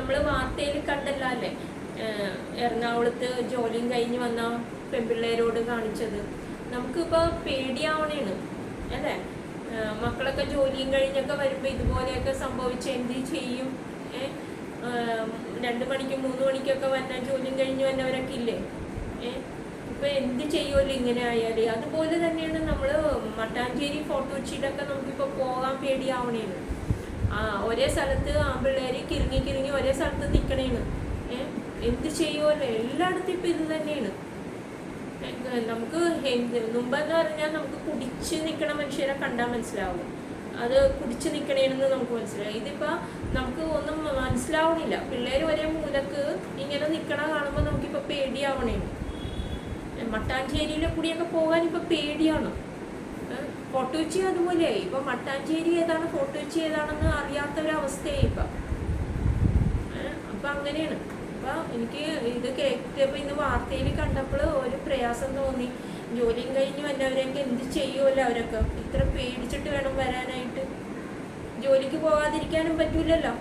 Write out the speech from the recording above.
നമ്മൾ വാർത്തയിൽ കണ്ടല്ലേ എറണാകുളത്ത് ജോലിയും കഴിഞ്ഞ് വന്ന പെൺപിള്ളേരോട് കാണിച്ചത്. നമുക്കിപ്പോൾ പേടിയാവണേണ് അല്ലേ? മക്കളൊക്കെ ജോലിയും കഴിഞ്ഞൊക്കെ വരുമ്പോൾ ഇതുപോലെയൊക്കെ സംഭവിച്ച് എന്ത് ചെയ്യും? 2 മണിക്കും 3 മണിക്കൊക്കെ വന്ന ജോലിയും കഴിഞ്ഞ് വന്നവരൊക്കെ ഇല്ലേ? ഇപ്പം എന്ത് ചെയ്യുമല്ലോ ഇങ്ങനെ ആയാൽ. അതുപോലെ തന്നെയാണ് നമ്മൾ മട്ടാഞ്ചേരി ഫോർട്ട് കൊച്ചിയിലൊക്കെ നമുക്കിപ്പോൾ പോകാൻ പേടിയാവണേണ്. ഒരേ സ്ഥലത്ത് ആൺപിള്ളേർ കിറങ്ങി ഒരേ സ്ഥലത്ത് നിൽക്കണേണ്. എന്ത് ചെയ്യുമല്ലോ? എല്ലായിടത്തും ഇപ്പം ഇത് തന്നെയാണ്. നമുക്ക് മുമ്പെന്ന് പറഞ്ഞാൽ നമുക്ക് കുടിച്ച് നിൽക്കണ മനുഷ്യരെ കണ്ടാൽ മനസ്സിലാവും, അത് കുടിച്ച് നിൽക്കണേന്ന് നമുക്ക് മനസ്സിലാവും. ഇതിപ്പോൾ നമുക്ക് ഒന്നും മനസ്സിലാവണില്ല. പിള്ളേർ ഒരേ മൂലക്ക് ഇങ്ങനെ നിൽക്കണ കാണുമ്പോൾ നമുക്കിപ്പോൾ പേടിയാവണേണ്. മട്ടാഞ്ചേരിയിലെ കൂടിയൊക്കെ പോകാൻ ഇപ്പം പേടിയാണ്. ഫോർട്ട് കൊച്ചി അതുപോലെയായി. ഇപ്പം മട്ടാഞ്ചേരി ഏതാണ് ഫോർട്ട് കൊച്ചി ഏതാണെന്ന് അറിയാത്തൊരവസ്ഥയായി ഇപ്പം. അപ്പം അങ്ങനെയാണ്. അപ്പം എനിക്ക് ഇത് കേട്ടപ്പോൾ ഇന്ന് വാർത്തയിൽ കണ്ടപ്പോൾ ഒരു പ്രയാസം തോന്നി. ജോലിയും കഴിഞ്ഞ് വന്നവരൊക്കെ എന്ത് ചെയ്യുമല്ലോ? അവരൊക്കെ ഇത്ര പേടിച്ചിട്ട് വേണം വരാനായിട്ട്. ജോലിക്ക് പോകാതിരിക്കാനും പറ്റൂലല്ലോ.